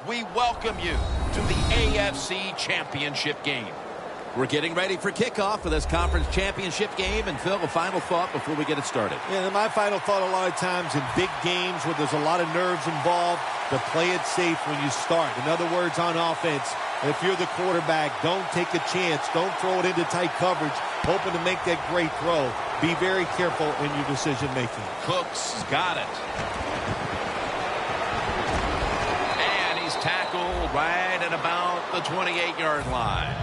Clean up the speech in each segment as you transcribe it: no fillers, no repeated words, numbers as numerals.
we welcome you to the AFC Championship game. We're getting ready for kickoff for this conference championship game. And Phil, a final thought before we get it started. Yeah, my final thought, a lot of times in big games where there's a lot of nerves involved, to play it safe when you start. In other words, on offense, if you're the quarterback, don't take a chance. Don't throw it into tight coverage, hoping to make that great throw. Be very careful in your decision-making. Cooks got it. And he's tackled right at about the 28-yard line.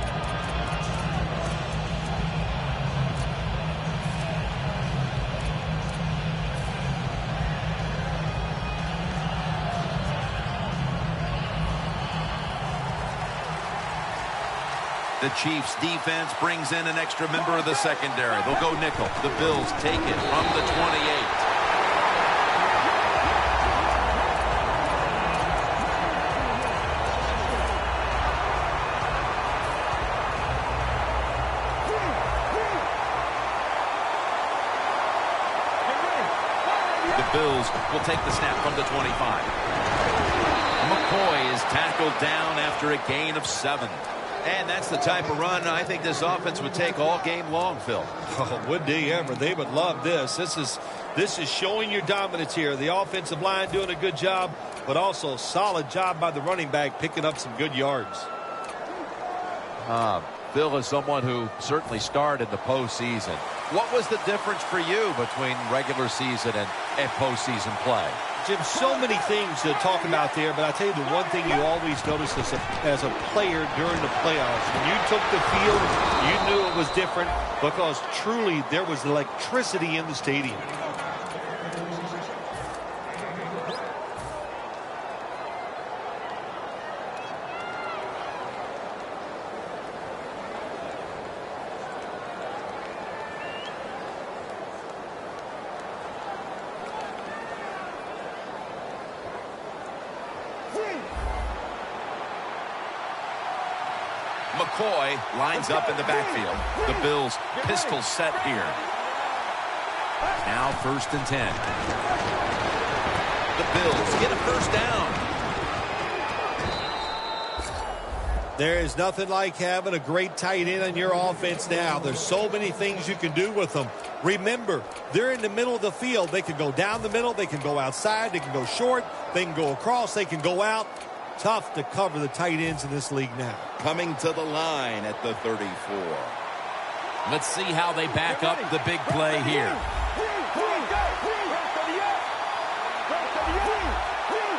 The Chiefs defense brings in an extra member of the secondary. They'll go nickel. The Bills take it from the 28. The Bills will take the snap from the 25. McCoy is tackled down after a gain of 7. And that's the type of run I think this offense would take all game long, Phil. Oh, would they ever? They would love this. This is showing your dominance here. The offensive line doing a good job, but also solid job by the running back picking up some good yards. Phil is someone who certainly starred in the postseason. What was the difference for you between regular season and postseason play? Jim, so many things to talk about there, but I tell you the one thing you always notice as a player during the playoffs, when you took the field, you knew it was different because truly there was electricity in the stadium. McCoy lines up in the backfield. The Bills pistol set here. Now 1st and 10. The Bills get a first down. There is nothing like having a great tight end on your offense now. There's so many things you can do with them. Remember, they're in the middle of the field. They can go down the middle. They can go outside. They can go short. They can go across. They can go out. Tough to cover the tight ends in this league now. Coming to the line at the 34. Let's see how they back up the big play here.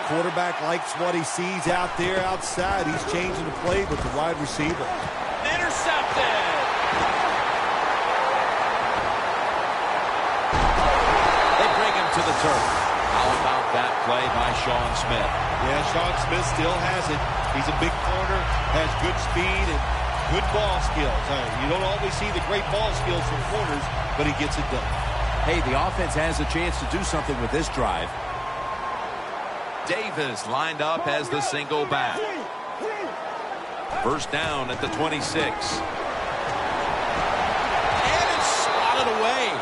Quarterback likes what he sees out there outside. He's changing the play with the wide receiver. Intercepted. They bring him to the turf. How about that play by Sean Smith? Yeah, Sean Smith still has it. He's a big corner, has good speed and good ball skills. You don't always see the great ball skills from corners, but he gets it done. Hey, the offense has a chance to do something with this drive. Davis lined up as the single back. First down at the 26. And it's swatted away.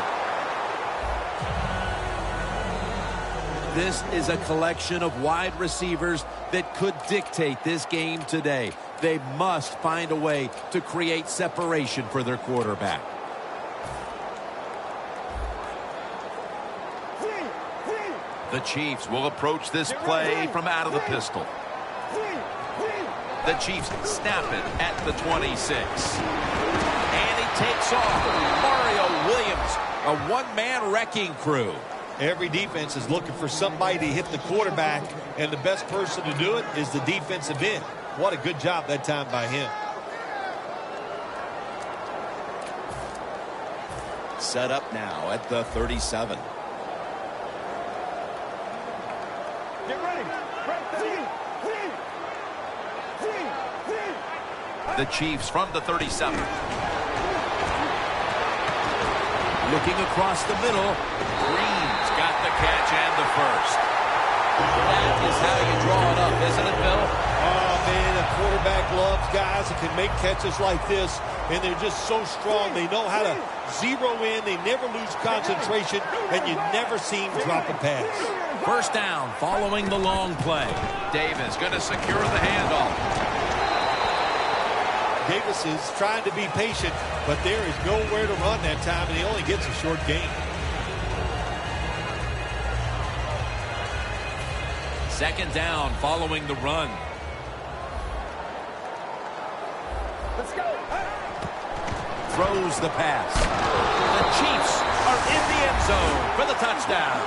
This is a collection of wide receivers that could dictate this game today. They must find a way to create separation for their quarterback. The Chiefs will approach this play from out of the pistol. The Chiefs snap it at the 26. And he takes off. Mario Williams, a one-man wrecking crew. Every defense is looking for somebody to hit the quarterback, and the best person to do it is the defensive end. What a good job that time by him. Set up now at the 37. Get ready. The Chiefs from the 37. Looking across the middle. Green's got the catch and the first. That is how you draw it up, isn't it, Bill? Oh, man, a quarterback loves guys that can make catches like this, and they're just so strong. They know how to zero in. They never lose concentration, and you never see him drop a pass. First down following the long play. Davis going to secure the handoff. Davis is trying to be patient, but there is nowhere to run that time, and he only gets a short gain. Second down following the run. Let's go. Throws the pass. The Chiefs are in the end zone for the touchdown.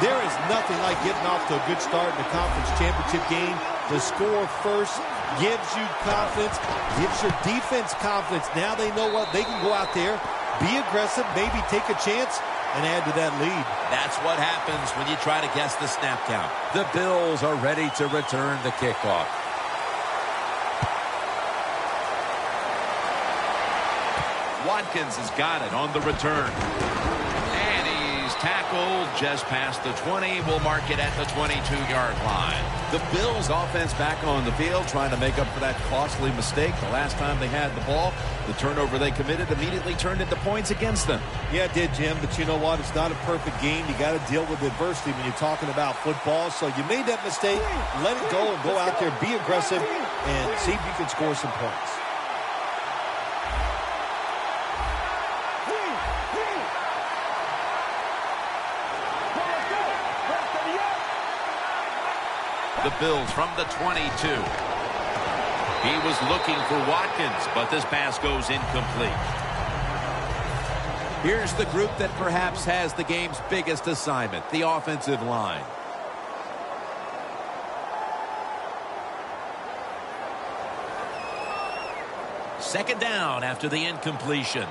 There is nothing like getting off to a good start in the conference championship game. To score first gives you confidence, gives your defense confidence. Now they know what they can go out there, be aggressive, maybe take a chance, and add to that lead. That's what happens when you try to guess the snap count. The Bills are ready to return the kickoff. Watkins has got it on the return. And he's tackled just past the 20. We'll mark it at the 22-yard line. The Bills offense back on the field trying to make up for that costly mistake. The last time they had the ball, the turnover they committed immediately turned into points against them. Yeah, it did, Jim, but you know what? It's not a perfect game. You got to deal with adversity when you're talking about football. So you made that mistake, let it go, and go out there, be aggressive, and see if you can score some points. The Bills from the 22. He was looking for Watkins, but this pass goes incomplete. Here's the group that perhaps has the game's biggest assignment, the offensive line. Second down after the incompletion.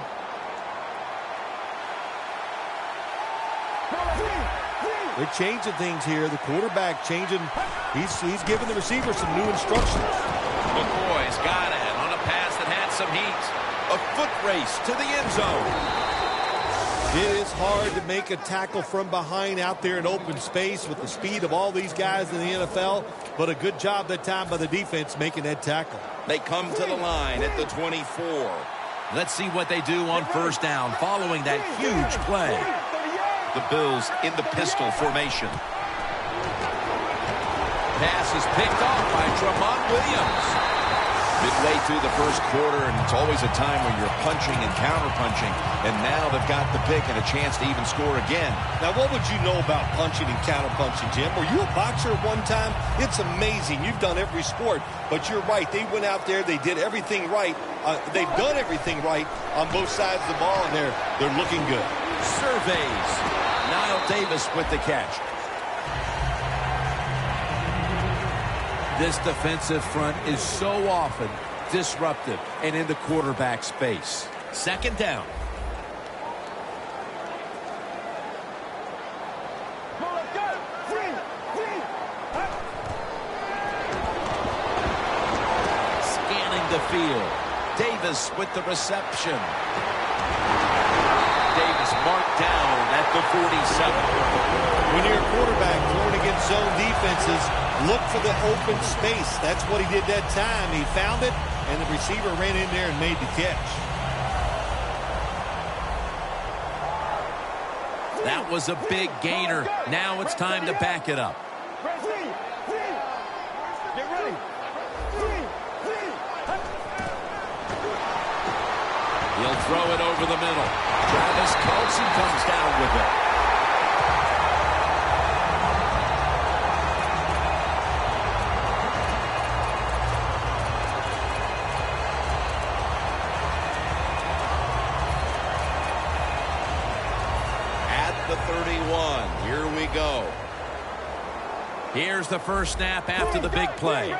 They're changing things here. The quarterback changing. He's giving the receiver some new instructions. McCoy's got it on a pass that had some heat. A foot race to the end zone. It is hard to make a tackle from behind out there in open space with the speed of all these guys in the NFL, but a good job that time by the defense making that tackle. They come to the line at the 24. Let's see what they do on first down following that huge play. The Bills in the pistol formation. Pass is picked off by Tramon Williams. Midway through the first quarter, and it's always a time when you're punching and counter-punching, and now they've got the pick and a chance to even score again. Now, what would you know about punching and counter-punching, Jim? Were you a boxer at one time? It's amazing. You've done every sport, but you're right. They went out there. They did everything right. They've done everything right on both sides of the ball, and they're looking good. Surveys. Niall Davis with the catch. This defensive front is so often disruptive and in the quarterback space. Second down. Scanning the field. Davis with the reception. Davis marked down at the 47. When you're a quarterback throwing against zone defenses, look for the open space. That's what he did that time. He found it, and the receiver ran in there and made the catch. That was a big gainer. Now it's time to back it up. Get ready. He'll throw it over the middle. Travis Kelce comes down with it. At the 31, here we go. Here's the first snap after the big play.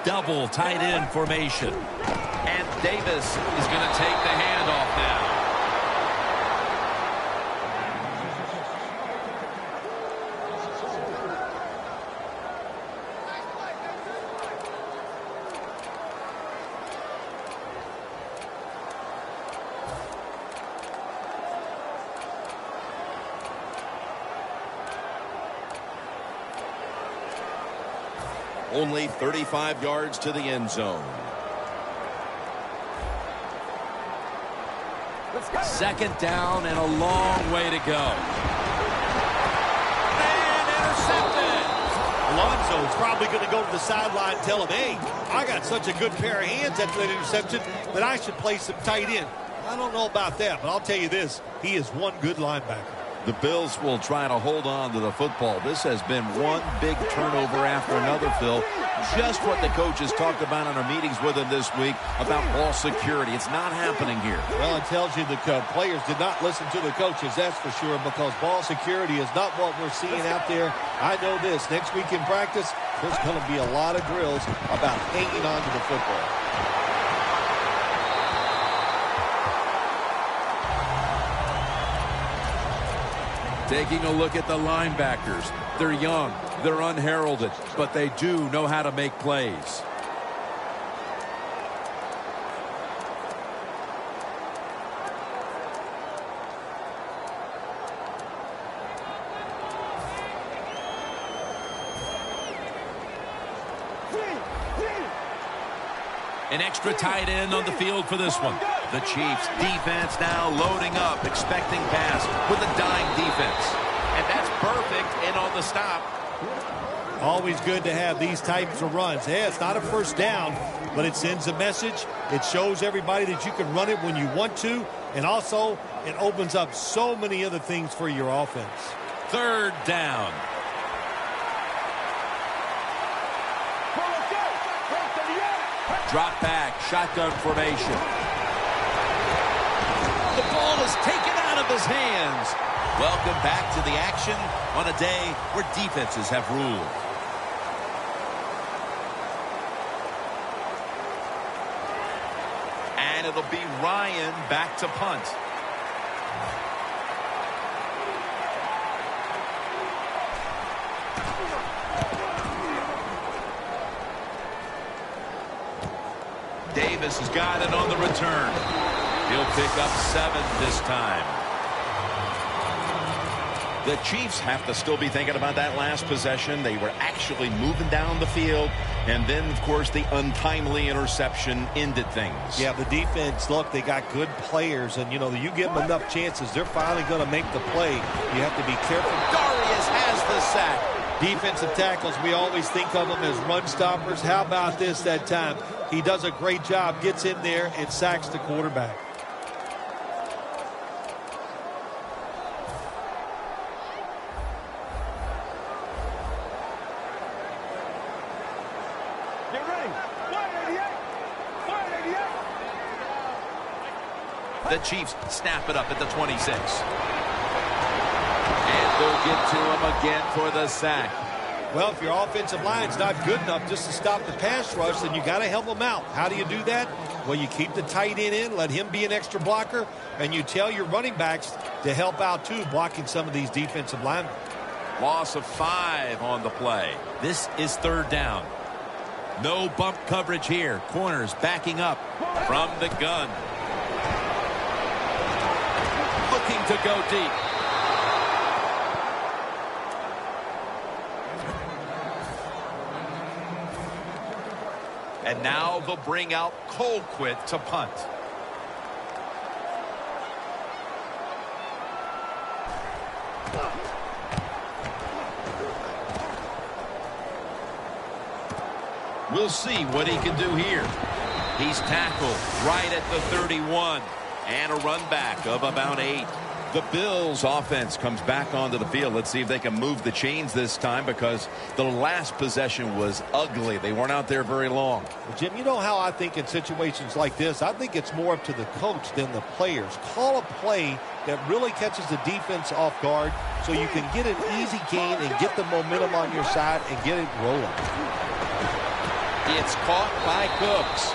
Double tight end formation. And Davis is going to take the handoff now. Only 35 yards to the end zone. Let's Second down and a long way to go. And intercepted. Alonso's probably going to go to the sideline and tell him, hey, I got such a good pair of hands after that interception that I should play some tight end. I don't know about that, but I'll tell you this, he is one good linebacker. The Bills will try to hold on to the football. This has been one big turnover after another, Phil. Just what the coaches talked about in our meetings with him this week about ball security. It's not happening here. Well, it tells you the players did not listen to the coaches, that's for sure, because ball security is not what we're seeing out there. I know this. Next week in practice, there's going to be a lot of drills about hanging on to the football. Taking a look at the linebackers. They're young, they're unheralded, but they do know how to make plays. An extra tight end on the field for this one. The Chiefs defense now loading up, expecting pass with a dime defense. And that's perfect and on the stop. Always good to have these types of runs. Yeah, it's not a first down, but it sends a message. It shows everybody that you can run it when you want to. And also, it opens up so many other things for your offense. Third down. Drop back, shotgun formation. The ball is taken out of his hands. Welcome back to the action on a day where defenses have ruled. And it'll be Ryan back to punt. Davis has got it on the return. He'll pick up 7 this time. The Chiefs have to still be thinking about that last possession. They were actually moving down the field. And then, of course, the untimely interception ended things. Yeah, the defense, look, they got good players. And, you know, you give them enough chances, they're finally going to make the play. You have to be careful. Darius has the sack. Defensive tackles, we always think of them as run stoppers. How about this that time? He does a great job, gets in there, and sacks the quarterback. Get ready. 188. 188. The Chiefs snap it up at the 26. And they'll get to him again for the sack. Well, if your offensive line's not good enough just to stop the pass rush, then you got to help them out. How do you do that? Well, you keep the tight end in, let him be an extra blocker, and you tell your running backs to help out, too, blocking some of these defensive linemen. Loss of 5 on the play. This is third down. No bump coverage here. Corners backing up from the gun. Looking to go deep. And now they'll bring out Colquitt to punt. We'll see what he can do here. He's tackled right at the 31. And a run back of about 8. The Bills offense comes back onto the field. Let's see if they can move the chains this time, because the last possession was ugly. They weren't out there very long. Well, Jim, you know how I think in situations like this, I think it's more up to the coach than the players. Call a play that really catches the defense off guard so you can get an easy gain and get the momentum on your side and get it rolling. It's caught by Cooks.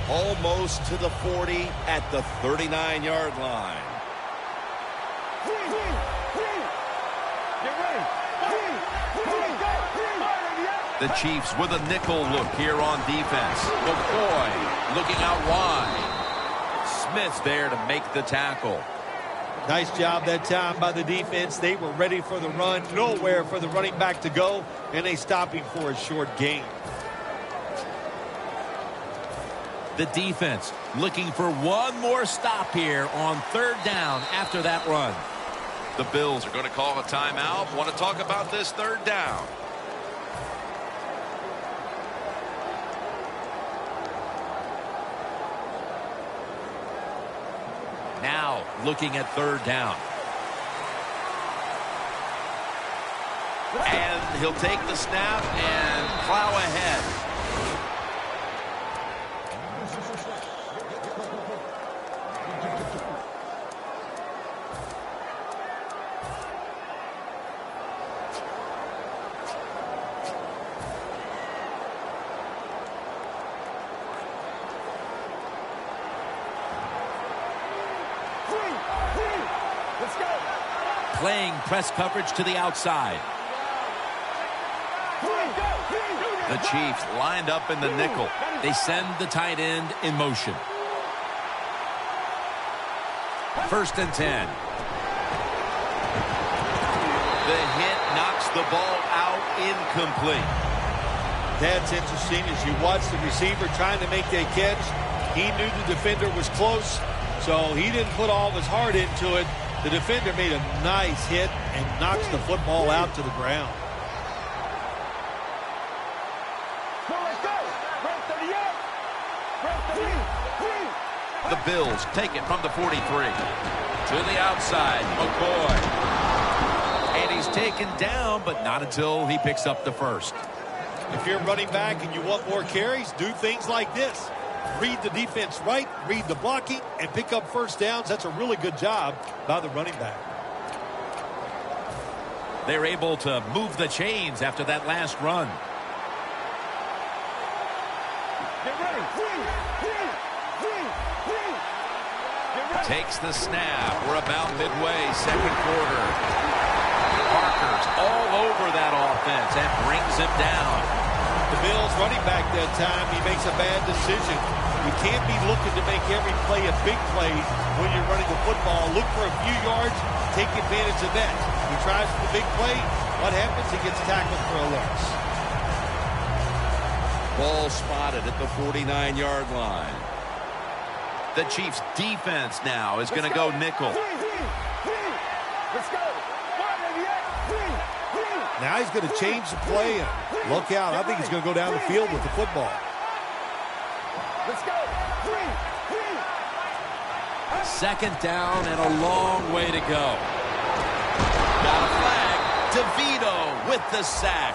Almost to the 40 at the 39-yard line. The Chiefs with a nickel look here on defense. McCoy looking out wide. Smith there to make the tackle. Nice job that time by the defense. They were ready for the run, nowhere for the running back to go, and they stopped him for a short gain. The defense looking for one more stop here on third down after that run. The Bills are going to call a timeout. Want to talk about this third down. Now looking at third down. And he'll take the snap and plow ahead. Let's go. Playing press coverage to the outside. The Chiefs lined up in the nickel. They send the tight end in motion. 1st and 10. The hit knocks the ball out incomplete. That's interesting. As you watch the receiver trying to make that catch, he knew the defender was close, so he didn't put all of his heart into it. The defender made a nice hit and knocks the football out to the ground. The Bills take it from the 43. To the outside, McCoy. And he's taken down, but not until he picks up the first. If you're running back and you want more carries, do things like this. Read the defense right, read the blocking, and pick up first downs. That's a really good job by the running back. They're able to move the chains after that last run. Get ready. Takes the snap. We're about midway, second quarter. Parker's all over that offense and brings him down. The Bills running back that time, he makes a bad decision. You can't be looking to make every play a big play when you're running the football. Look for a few yards, take advantage of that. He tries for the big play. What happens? He gets tackled for a loss. Ball spotted at the 49-yard line. The Chiefs defense now is going to go nickel. Let's go. Now he's going to change the play. And look out. I think he's going to go down the field with the football. Let's go. 2nd down and a long way to go. Got a flag. DeVito with the sack.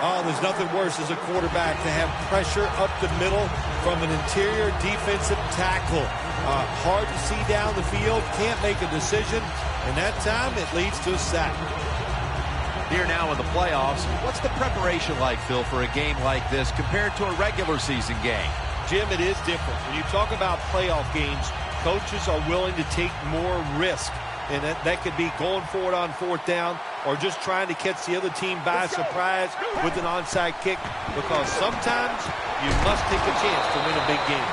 Oh, there's nothing worse as a quarterback to have pressure up the middle from an interior defensive tackle. Hard to see down the field, can't make a decision, and that time it leads to a sack. Here now in the playoffs, what's the preparation like, Phil, for a game like this compared to a regular season game? Jim, it is different. When you talk about playoff games, coaches are willing to take more risk. And that could be going for it on 4th down or just trying to catch the other team by surprise with an onside kick, because sometimes you must take a chance to win a big game.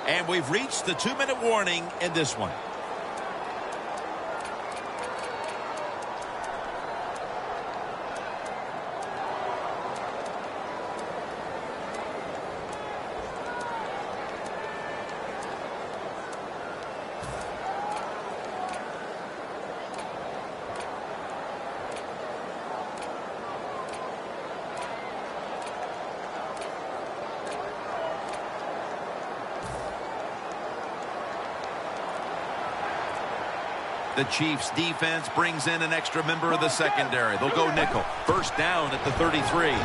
And we've reached the 2-minute warning in this one. The Chiefs defense brings in an extra member of the secondary. They'll go nickel. 1st down at the 33. And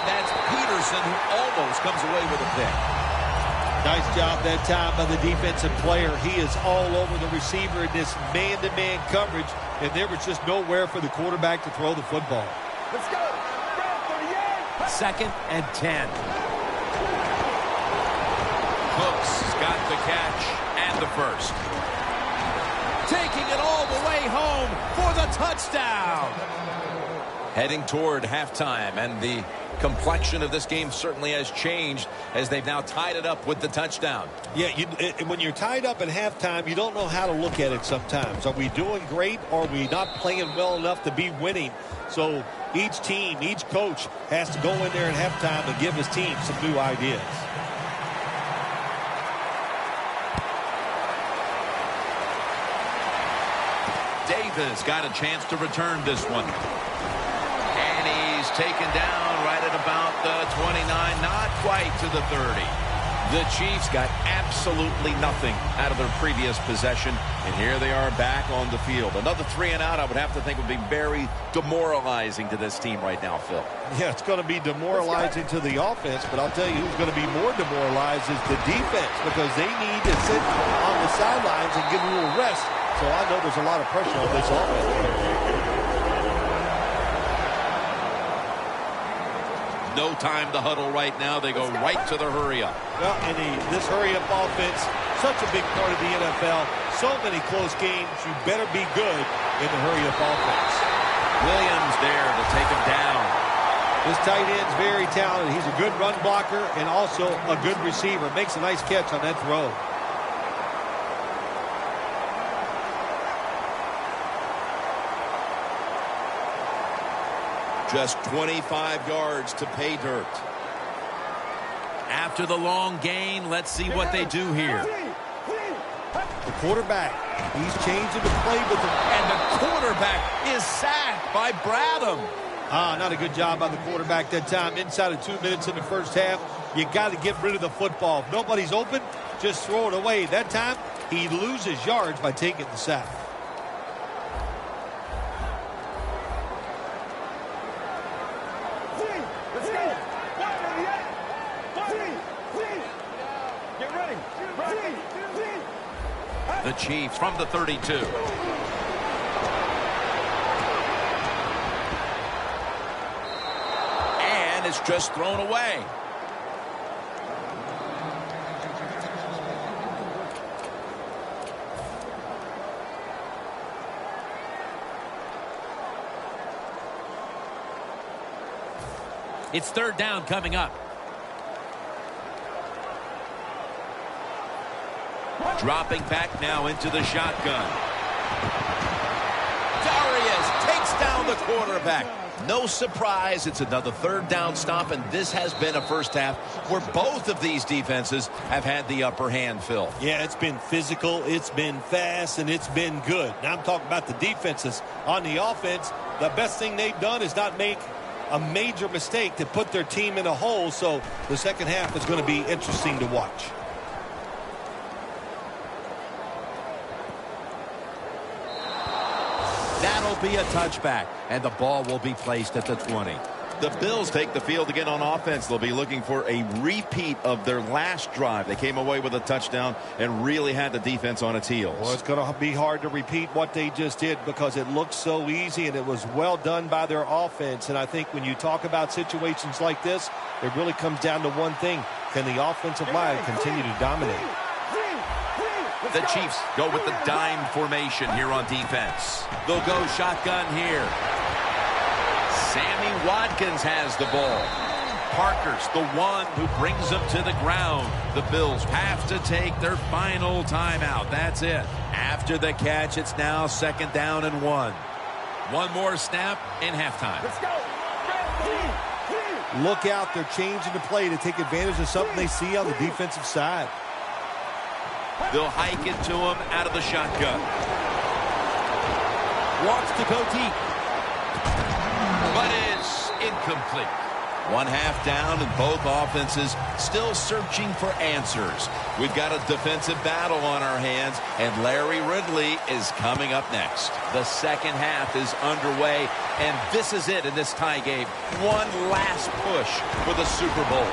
that's Peterson, who almost comes away with a pick. Nice job that time by the defensive player. He is all over the receiver in this man-to-man coverage, and there was just nowhere for the quarterback to throw the football. Let's go. 2nd and 10. Cooks got the catch and the first. Taking it all the way home for the touchdown. Heading toward halftime, and the complexion of this game certainly has changed as they've now tied it up with the touchdown. Yeah, when you're tied up at halftime, you don't know how to look at it sometimes. Are we doing great, or are we not playing well enough to be winning? So each team, each coach has to go in there at halftime and give his team some new ideas. Davis got a chance to return this one. And he's taken down right at about the 29, not quite to the 30. The Chiefs got absolutely nothing out of their previous possession, and here they are back on the field. Another 3 and out, I would have to think, would be very demoralizing to this team right now, Phil. Yeah, it's going to be demoralizing to the offense, but I'll tell you who's going to be more demoralized is the defense, because they need to sit on the sidelines and get a little rest. So I know there's a lot of pressure on this offense. No time to huddle right now. They go right to the hurry-up. Well, and this hurry-up offense, such a big part of the NFL. So many close games. You better be good in the hurry-up offense. Williams there to take him down. This tight end's very talented. He's a good run blocker and also a good receiver. Makes a nice catch on that throw. Just 25 yards to pay dirt. After the long gain, let's see what they do here. The quarterback, he's changing the play with him. And the quarterback is sacked by Bradham. Not a good job by the quarterback that time. Inside of 2 minutes in the first half, you got to get rid of the football. If nobody's open, just throw it away. That time, he loses yards by taking the sack. The Chiefs from the 32. And it's just thrown away. It's 3rd down coming up. Dropping back now into the shotgun. Darius takes down the quarterback. No surprise, it's another 3rd down stop, and this has been a first half where both of these defenses have had the upper hand, Phil. Yeah, it's been physical, it's been fast, and it's been good. Now I'm talking about the defenses. On the offense, the best thing they've done is not make a major mistake to put their team in a hole, so the second half is going to be interesting to watch. That'll be a touchback, and the ball will be placed at the 20. The Bills take the field again on offense. They'll be looking for a repeat of their last drive. They came away with a touchdown and really had the defense on its heels. Well, it's going to be hard to repeat what they just did because it looks so easy and it was well done by their offense. And I think when you talk about situations like this, it really comes down to one thing. Can the offensive line continue to dominate? The Chiefs go with the dime formation here on defense. They'll go shotgun here. Sammy Watkins has the ball. Parker's the one who brings them to the ground. The Bills have to take their final timeout. That's it. After the catch, it's now 2nd down and 1. One more snap in halftime. Let's go. Look out, they're changing the play to take advantage of something they see on the defensive side. They'll hike it to him out of the shotgun. Wants to go deep. But it's incomplete. One half down and both offenses still searching for answers. We've got a defensive battle on our hands, and Larry Ridley is coming up next. The second half is underway, and this is it in this tie game. One last push for the Super Bowl.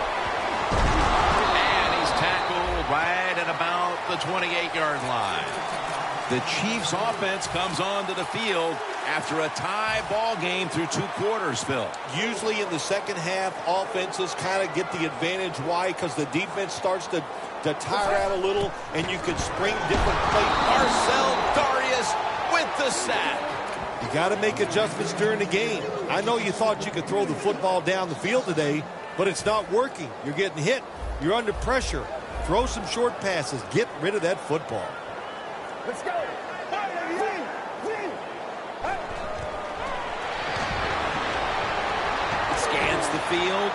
And he's tackled right at about the 28-yard line. The Chiefs offense comes onto the field after a tie ball game through 2 quarters, Phil. Usually in the second half, offenses kind of get the advantage. Why? Because the defense starts to tire out a little, and you can spring different plays. Marcel Darius with the sack. You got to make adjustments during the game. I know you thought you could throw the football down the field today, but it's not working. You're getting hit. You're under pressure. Throw some short passes. Get rid of that football. Let's go. Scans the field.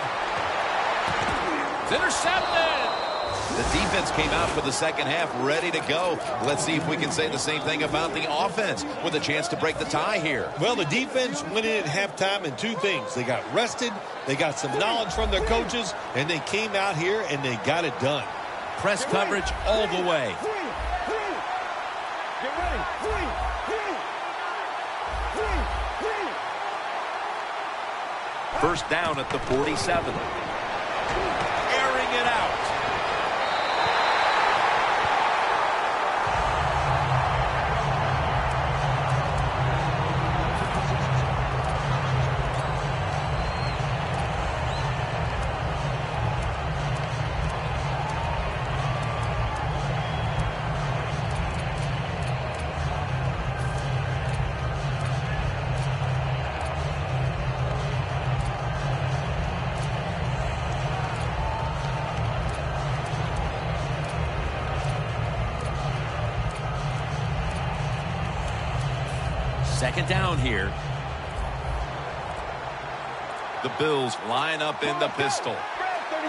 It's intercepted. The defense came out for the second half ready to go. Let's see if we can say the same thing about the offense with a chance to break the tie here. Well, the defense went in at halftime in two things. They got rested, they got some knowledge from their coaches, and they came out here and they got it done. Press coverage all the way. Get ready. First down at the 47. Airing it out. Second down here. The Bills line up in the pistol.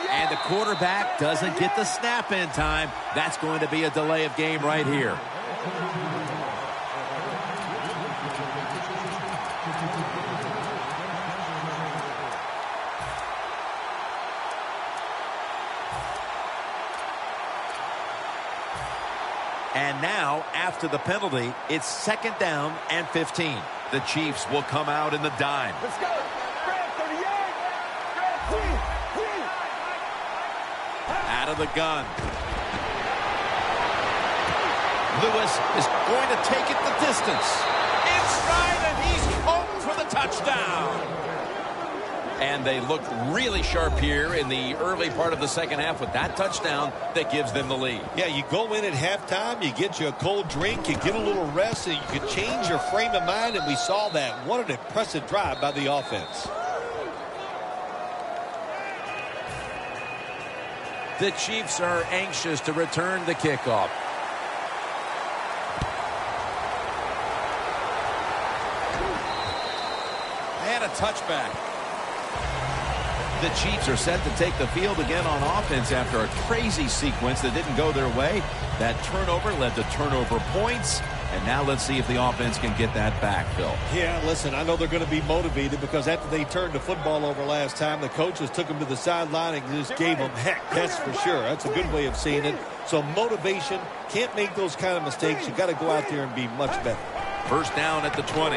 And the quarterback doesn't get the snap in time. That's going to be a delay of game right here. And now, after the penalty, it's second down and 15. The Chiefs will come out in the dime. Let's go. Grab 38. Out of the gun. Lewis is going to take it the distance. Inside, and he's home for the touchdown. And they look really sharp here in the early part of the second half with that touchdown that gives them the lead. Yeah, you go in at halftime, you get you a cold drink, you get a little rest, and you can change your frame of mind, and we saw that. What an impressive drive by the offense. The Chiefs are anxious to return the kickoff. And a touchback. The Chiefs are set to take the field again on offense after a crazy sequence that didn't go their way. That turnover led to turnover points. And now let's see if the offense can get that back, Phil. Yeah, listen, I know they're going to be motivated because after they turned the football over last time, the coaches took them to the sideline and just gave them heck. That's for sure. That's a good way of seeing it. So motivation, can't make those kind of mistakes. You got to go out there and be much better. First down at the 20.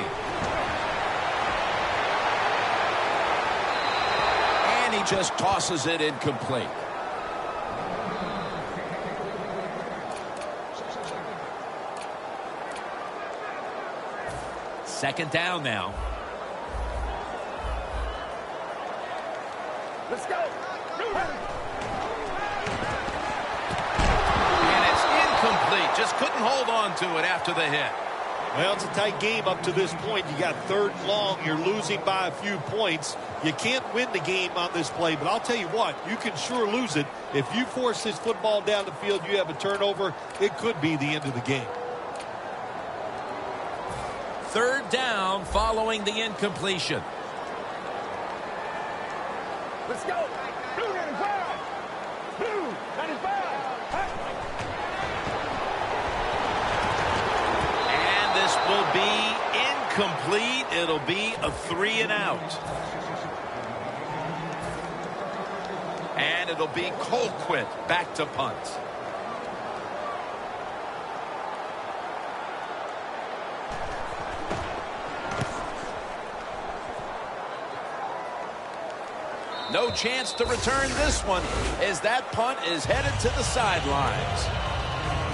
And he just tosses it incomplete. Second down now. Let's go. And it's incomplete. Just couldn't hold on to it after the hit. Well, it's a tight game up to this point. You got third and long. You're losing by a few points. You can't win the game on this play, but I'll tell you what, you can sure lose it. If you force this football down the field, you have a turnover, it could be the end of the game. Third down following the incompletion. Let's go. Blue 95. Blue 95. And this will be incomplete. It'll be a 3 and out. And it'll be Colquitt back to punt. No chance to return this one as that punt is headed to the sidelines.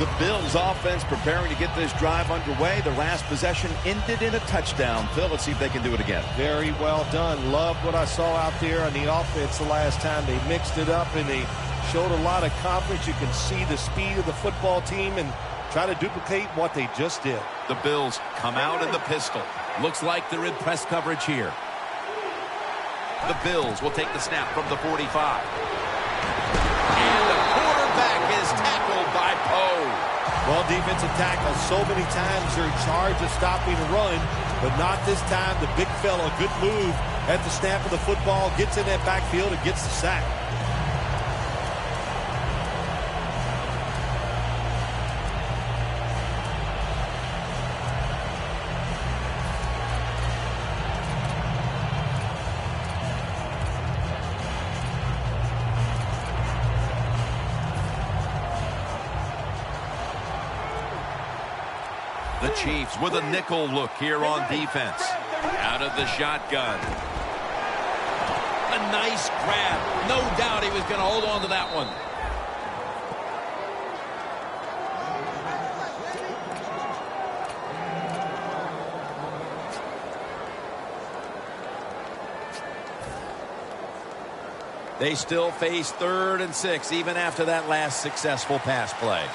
The Bills offense preparing to get this drive underway. The last possession ended in a touchdown. Phil, let's see if they can do it again. Very well done. Loved what I saw out there on the offense the last time. They mixed it up and they showed a lot of confidence. You can see the speed of the football team and try to duplicate what they just did. The Bills come out in the pistol. Looks like they're in press coverage here. The Bills will take the snap from the 45. And the quarterback is tackled by Poe. Well, defensive tackles, so many times they're in charge of stopping a run, but not this time. The big fella, good move at the snap of the football, gets in that backfield and gets the sack. The Chiefs with a nickel look here on defense. Out of the shotgun. A nice grab. No doubt he was going to hold on to that one. They still face 3rd and 6 even after that last successful pass play.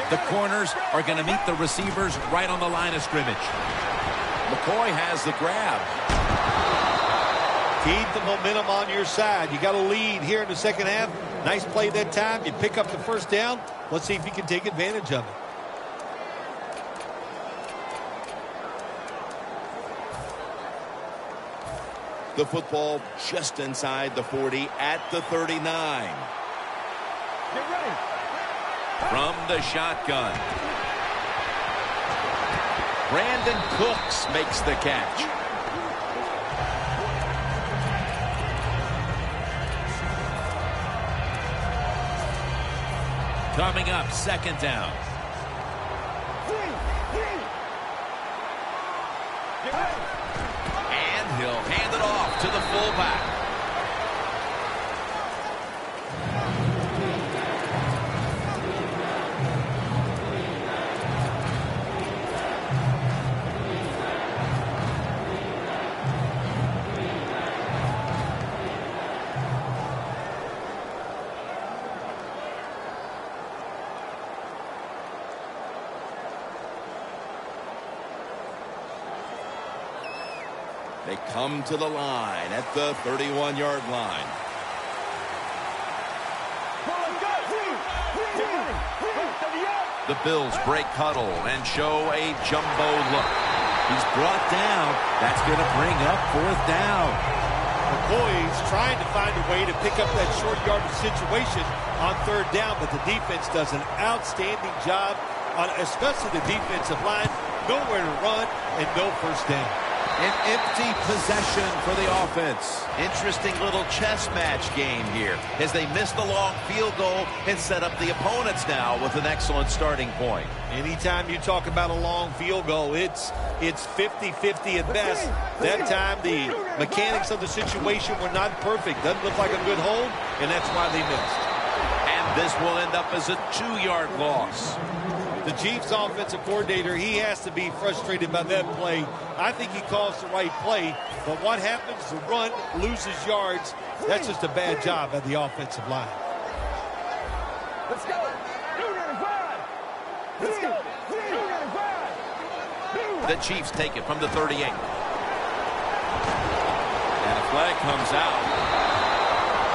The corners are going to meet the receivers right on the line of scrimmage. McCoy has the grab. Keep the momentum on your side. You got a lead here in the second half. Nice play that time. You pick up the first down. Let's see if you can take advantage of it. The football just inside the 40 at the 39. Get ready. From the shotgun. Brandon Cooks makes the catch. Coming up, second down. Get ready. And he'll hand it off to the fullback. They come to the line at the 31-yard line. The Bills break huddle and show a jumbo look. He's brought down. That's going to bring up 4th down. McCoy's trying to find a way to pick up that short yardage situation on 3rd down, but the defense does an outstanding job, on especially the defensive line. Nowhere to run and no first down. An empty possession for the offense. Interesting little chess match game here as they miss the long field goal and set up the opponents now with an excellent starting point. Anytime you talk about a long field goal, it's 50-50 at best. That time the mechanics of the situation were not perfect. Doesn't look like a good hold, and that's why they missed. And this will end up as a 2-yard loss. The Chiefs offensive coordinator, he has to be frustrated by that play. I think he calls the right play, but what happens? The run loses yards. That's just a bad job at the offensive line. Let's go. Let's go. The Chiefs take it from the 38. And a flag comes out.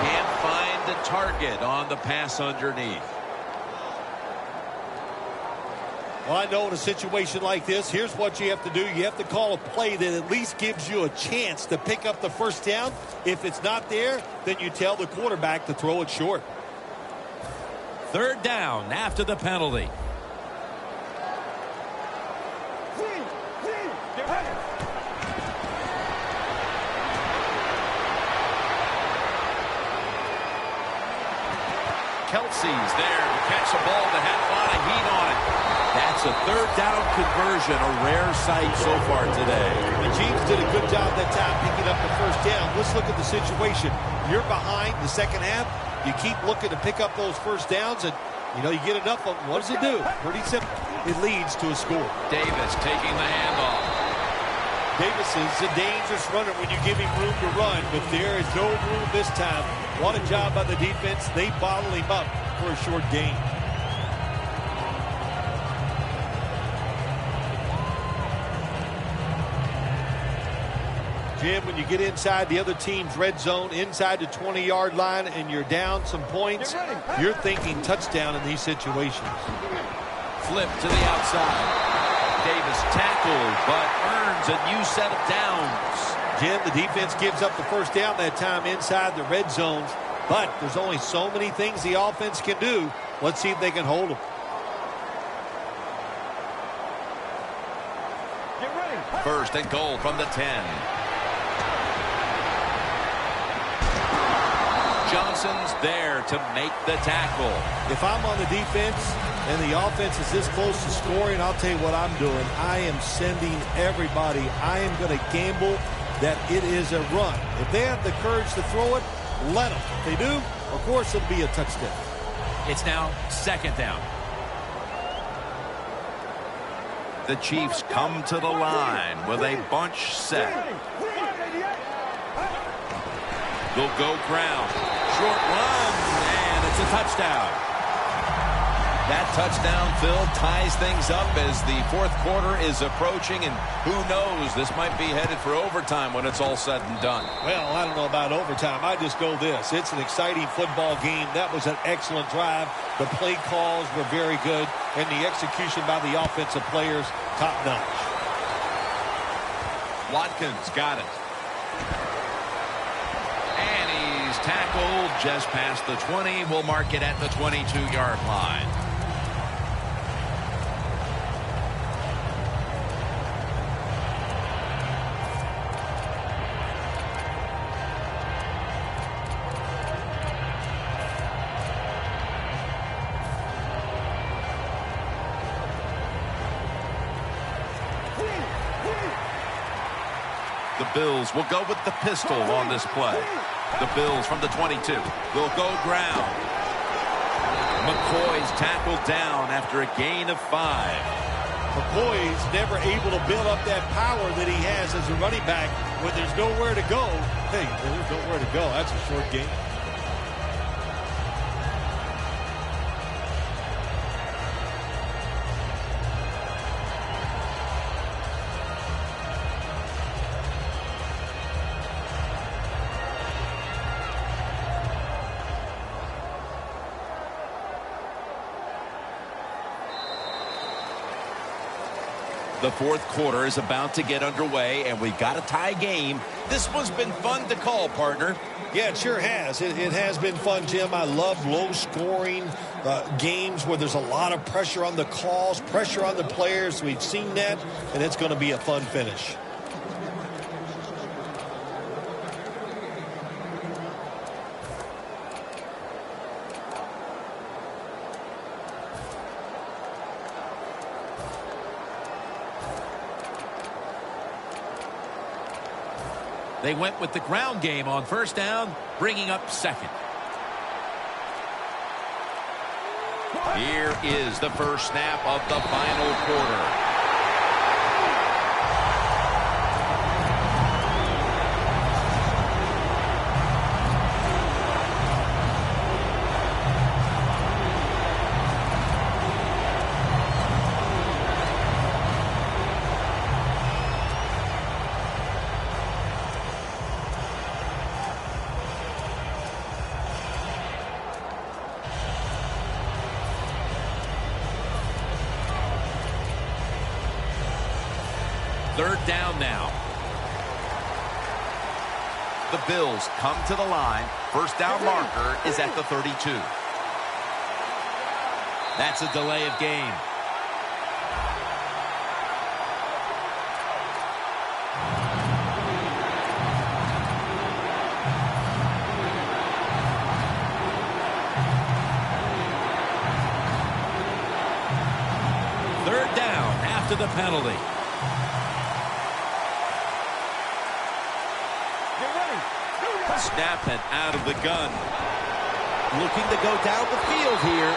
Can't find the target on the pass underneath. Well, I know in a situation like this, here's what you have to do. You have to call a play that at least gives you a chance to pick up the first down. If it's not there, then you tell the quarterback to throw it short. 3rd down after the penalty. Get ready. Kelsey's there to catch a ball that had a lot of heat on it. That's a 3rd down conversion, a rare sight so far today. The Chiefs did a good job that time picking up the first down. Let's look at the situation. You're behind the second half. You keep looking to pick up those first downs, and, you know, you get enough of them. What does it do? Pretty simple. It leads to a score. Davis taking the handoff. Davis is a dangerous runner when you give him room to run, but there is no room this time. What a job by the defense. They bottle him up for a short gain. Jim, when you get inside the other team's red zone, inside the 20-yard line, and you're down some points, you're thinking touchdown in these situations. Flip to the outside. Davis tackled, but earns a new set of downs. Jim, the defense gives up the first down that time inside the red zones, but there's only so many things the offense can do. Let's see if they can hold them. Get ready. First and goal from the 10. Johnson's there to make the tackle. If I'm on the defense and the offense is this close to scoring, I'll tell you what I'm doing. I am sending everybody. I am going to gamble that it is a run. If they have the courage to throw it, let them. If they do, of course it'll be a touchdown. It's now second down. The Chiefs come to the line with a bunch set. They'll go ground. Short run, and it's a touchdown. That touchdown, Phil, ties things up as the fourth quarter is approaching, and who knows, this might be headed for overtime when it's all said and done. Well, I don't know about overtime. I just know this. It's an exciting football game. That was an excellent drive. The play calls were very good, and the execution by the offensive players, top-notch. Watkins got it. And he's tackled just past the 20. We'll mark it at the 22-yard line. The Bills will go with the pistol on this play. The Bills from the 22 will go ground. McCoy's tackled down after a gain of 5. McCoy's never able to build up that power that he has as a running back when there's nowhere to go. Hey, there's nowhere to go. That's a short game. The fourth quarter is about to get underway, and we've got a tie game. This one's been fun to call, partner. Yeah, it sure has. It has been fun, Jim. I love low-scoring games where there's a lot of pressure on the calls, pressure on the players. We've seen that, and it's going to be a fun finish. They went with the ground game on first down, bringing up second. Here is the first snap of the final quarter. Third down now. The Bills come to the line. First down marker is at the 32. That's a delay of game. Third down after the penalty. Snap and out of the gun. Looking to go down the field here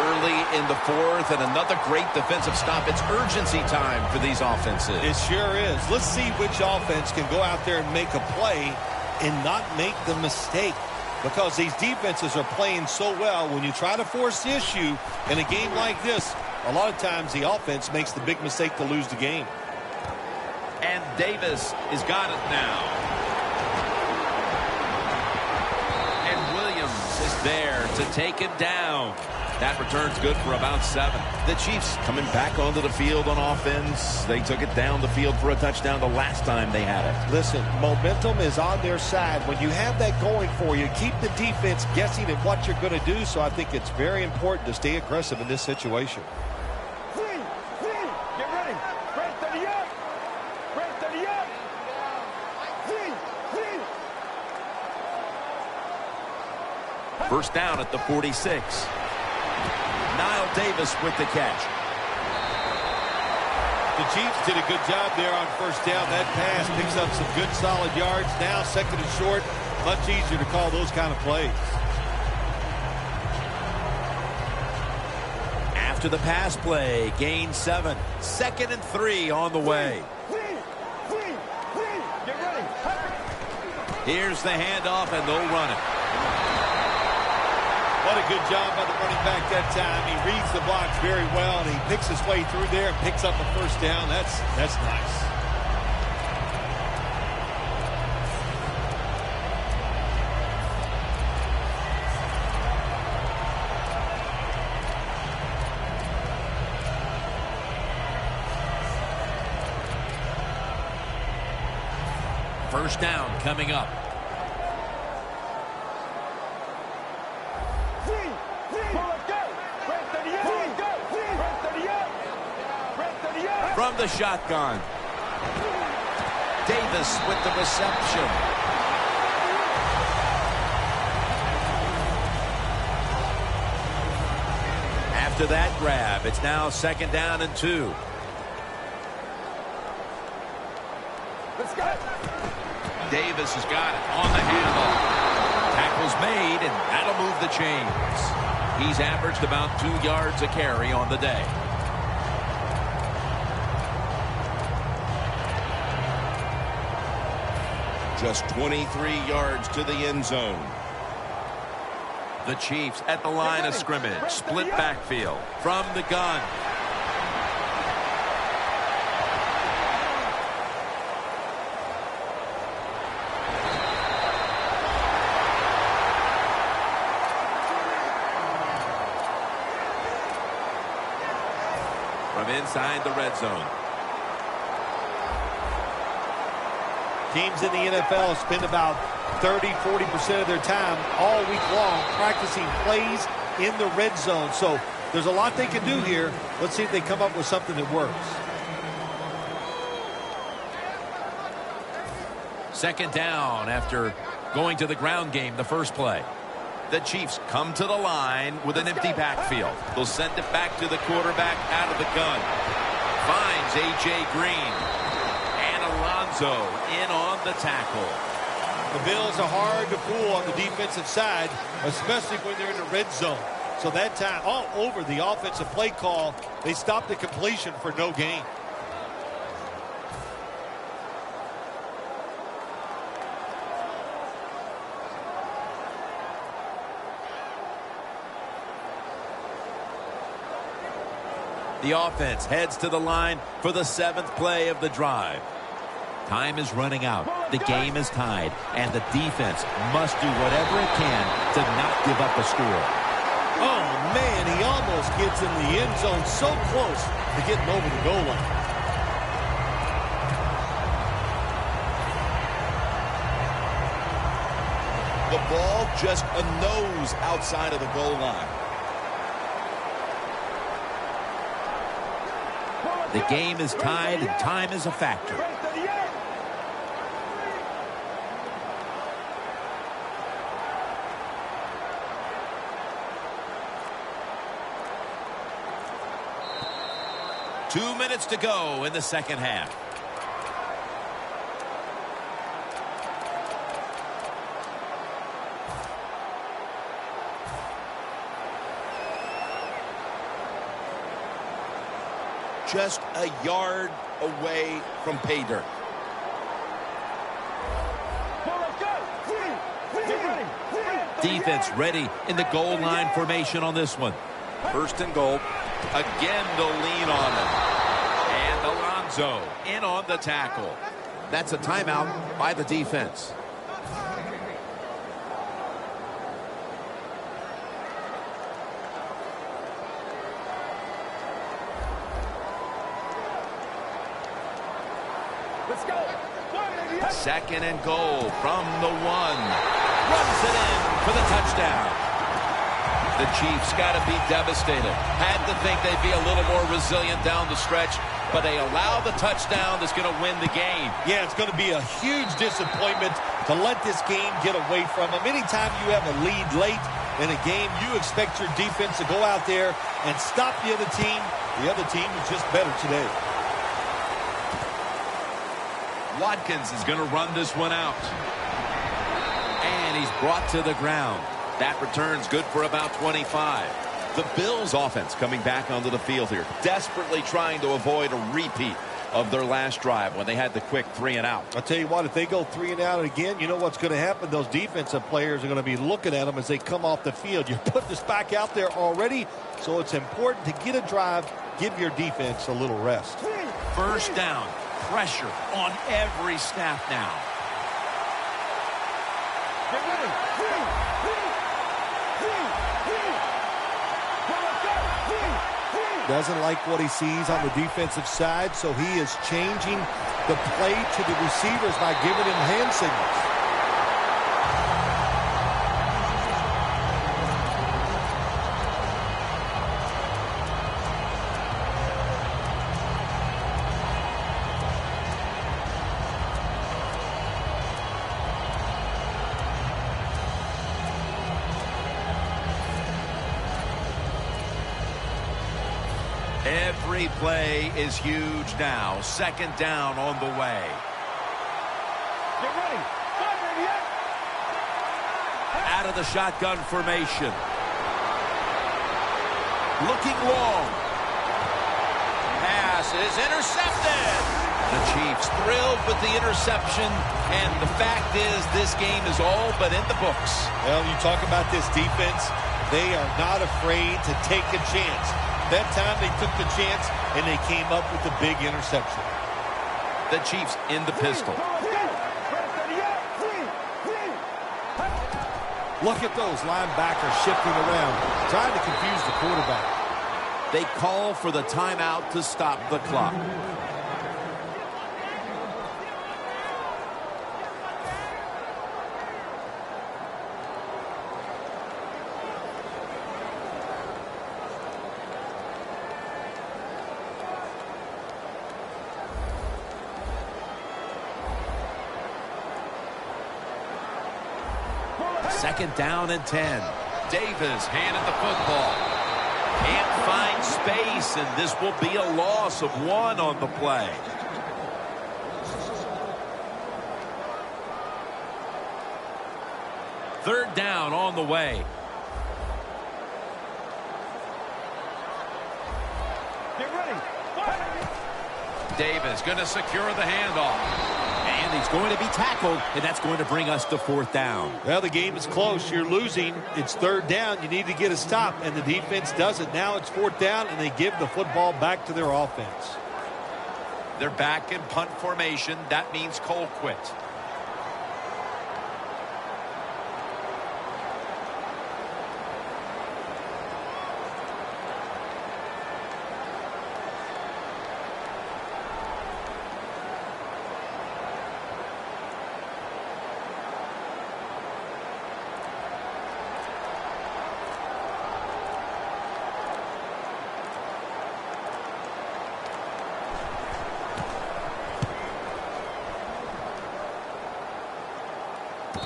early in the fourth, and another great defensive stop. It's urgency time for these offenses. It sure is. Let's see which offense can go out there and make a play and not make the mistake, because these defenses are playing so well. When you try to force the issue in a game like this, a lot of times the offense makes the big mistake to lose the game. And Davis has got it now. there to take him down. That return's good for about 7. The Chiefs coming back onto the field on offense. They took it down the field for a touchdown the last time they had it. Listen, momentum is on their side. When you have that going for you, keep the defense guessing at what you're going to do. So I think it's very important to stay aggressive in this situation. Get ready. Break 30 up. Break 30 up. First down at the 46. Nile Davis with the catch. The Chiefs did a good job there on first down. That pass picks up some good solid yards. Now second and short, much easier to call those kind of plays. After the pass play, gain 7. 2nd and 3 on the way. Get ready. Here's the handoff, and they'll run it. What a good job by the running back that time. He reads the blocks very well, and he picks his way through there and picks up a first down. That's nice. First down coming up. From the shotgun. Davis with the reception. After that grab, it's now 2nd down and 2. Let's go. Davis has got it on the handle. Tackle's made, and that'll move the chains. He's averaged about 2 yards a carry on the day. Just 23 yards to the end zone. The Chiefs at the line of scrimmage. Split backfield from the gun. From inside the red zone. Teams in the NFL spend about 30-40% of their time all week long practicing plays in the red zone. So there's a lot they can do here. Let's see if they come up with something that works. 2nd down after going to the ground game the first play. The Chiefs come to the line with an empty backfield. They'll send it back to the quarterback out of the gun. Finds A.J. Green. And Alonzo in on the tackle. The Bills are hard to fool on the defensive side, especially when they're in the red zone. So that time, all over the offensive play call, they stopped the completion for no gain. The offense heads to the line for the 7th play of the drive. Time is running out. The game is tied, and the defense must do whatever it can to not give up a score. Oh, man, he almost gets in the end zone, so close to getting over the goal line. The ball just a nose outside of the goal line. The game is tied, and time is a factor. Two minutes to go in the second half. Just a yard away from pay dirt. Defense ready in the goal line formation on this one. First and goal. Again, they'll lean on him. And Alonzo in on the tackle. That's a timeout by the defense. Let's go. 188. Second and goal from the 1. Runs it in for the touchdown. The Chiefs got to be devastated. Had to think they'd be a little more resilient down the stretch, but they allow the touchdown that's going to win the game. Yeah, it's going to be a huge disappointment to let this game get away from them. Anytime you have a lead late in a game, you expect your defense to go out there and stop the other team. The other team is just better today. Watkins is going to run this one out. And he's brought to the ground. That return's good for about 25. The Bills offense coming back onto the field here, desperately trying to avoid a repeat of their last drive when they had the quick 3 and out. I'll tell you what, if they go 3 and out again, you know what's going to happen? Those defensive players are going to be looking at them as they come off the field. You're putting this back out there already, so it's important to get a drive, give your defense a little rest. First down, pressure on every snap now. Get ready. Doesn't like what he sees on the defensive side, so he is changing the play to the receivers by giving him hand signals. Every play is huge now. Second down on the way. Get ready. 188. Out of the shotgun formation. Looking long. Pass is intercepted. The Chiefs thrilled with the interception, and the fact is this game is all but in the books. Well, you talk about this defense, they are not afraid to take a chance. That time they took the chance, and they came up with a big interception. The Chiefs in the pistol. Look at those linebackers shifting around, trying to confuse the quarterback. They call for the timeout to stop the clock. Second down and 10. Davis handed the football. Can't find space, and this will be a loss of 1 on the play. Third down on the way. Get ready. Davis going to secure the handoff. And he's going to be tackled, and that's going to bring us to fourth down. Well, the game is close. You're losing. It's third down. You need to get a stop, and the defense does it. Now it's fourth down, and they give the football back to their offense. They're back in punt formation. That means Cole quit.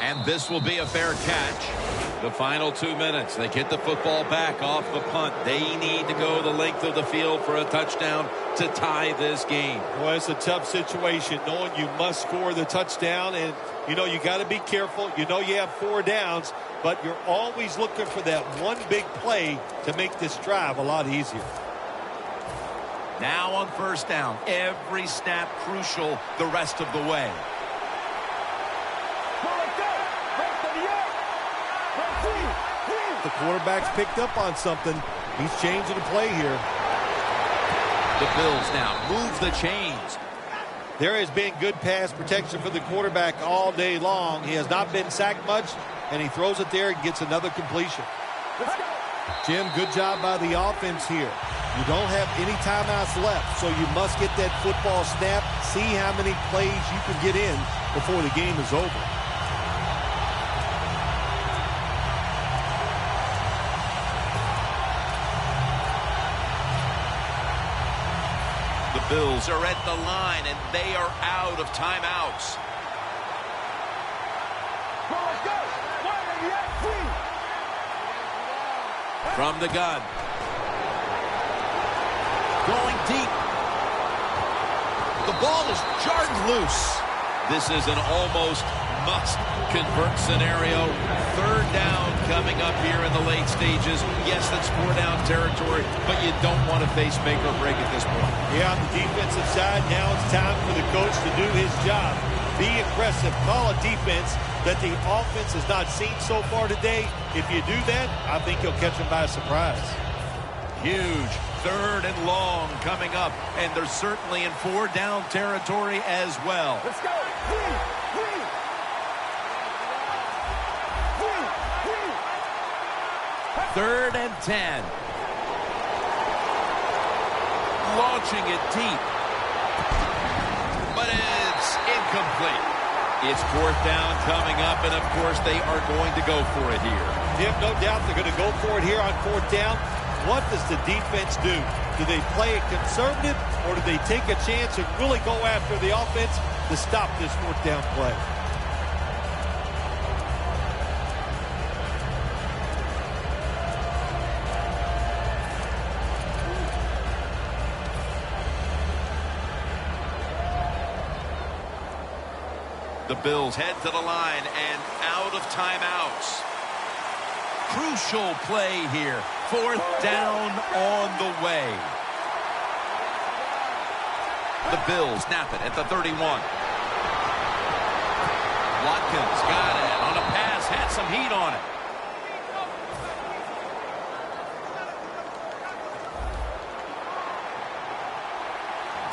And this will be a fair catch. The final 2 minutes. They get the football back off the punt. They need to go the length of the field for a touchdown to tie this game. Well, it's a tough situation knowing you must score the touchdown. And, you know, you got to be careful. You know you have 4 downs, but you're always looking for that one big play to make this drive a lot easier. Now on first down. Every snap crucial the rest of the way. The quarterback's picked up on something. He's changing the play here. The Bills now move the chains. There has been good pass protection for the quarterback all day long. He has not been sacked much, and he throws it there and gets another completion. Jim, good job by the offense here. You don't have any timeouts left, so you must get that football snap, see how many plays you can get in before the game is over. The Bills are at the line, and they are out of timeouts. From the gun. Going deep. The ball is jarred loose. This is an almost must-convert scenario. Third down coming up here in the late stages. Yes, that's 4-down territory, but you don't want to face make or break at this point. Yeah, on the defensive side, now it's time for the coach to do his job. Be aggressive. Call a defense that the offense has not seen so far today. If you do that, I think you'll catch them by surprise. Huge 3rd and long coming up, and they're certainly in 4-down territory as well. Let's go. 3rd and 10. Launching it deep. But it's incomplete. It's 4th down coming up, and of course they are going to go for it here. Yep, no doubt they're going to go for it here on 4th down. What does the defense do? Do they play it conservative, or do they take a chance and really go after the offense to stop this 4th down play? The Bills head to the line and out of timeouts. Crucial play here. 4th down on the way. The Bills snap it at the 31. Watkins got it on a pass, had some heat on it.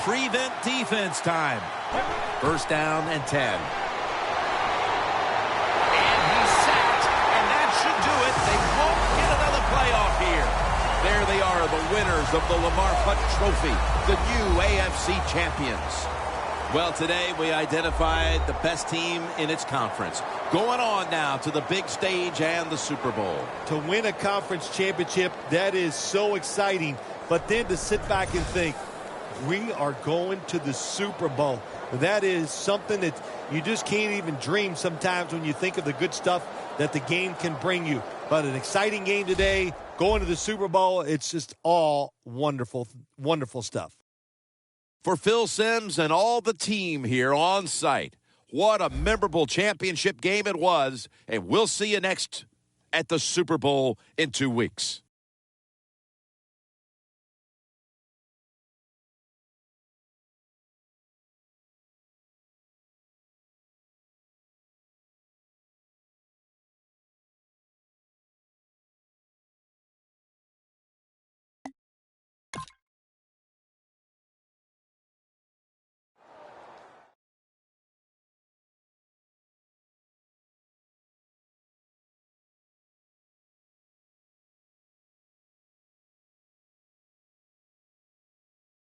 Prevent defense time. 1st down and 10. Playoff here. There they are, the winners of the Lamar Hunt Trophy, the new AFC champions. Well, today we identified the best team in its conference. Going on now to the big stage and the Super Bowl. To win a conference championship, that is so exciting. But then to sit back and think, we are going to the Super Bowl. That is something that you just can't even dream sometimes when you think of the good stuff that the game can bring you. But an exciting game today, going to the Super Bowl, it's just all wonderful, wonderful stuff. For Phil Simms and all the team here on site, what a memorable championship game it was, and we'll see you next at the Super Bowl in 2 weeks.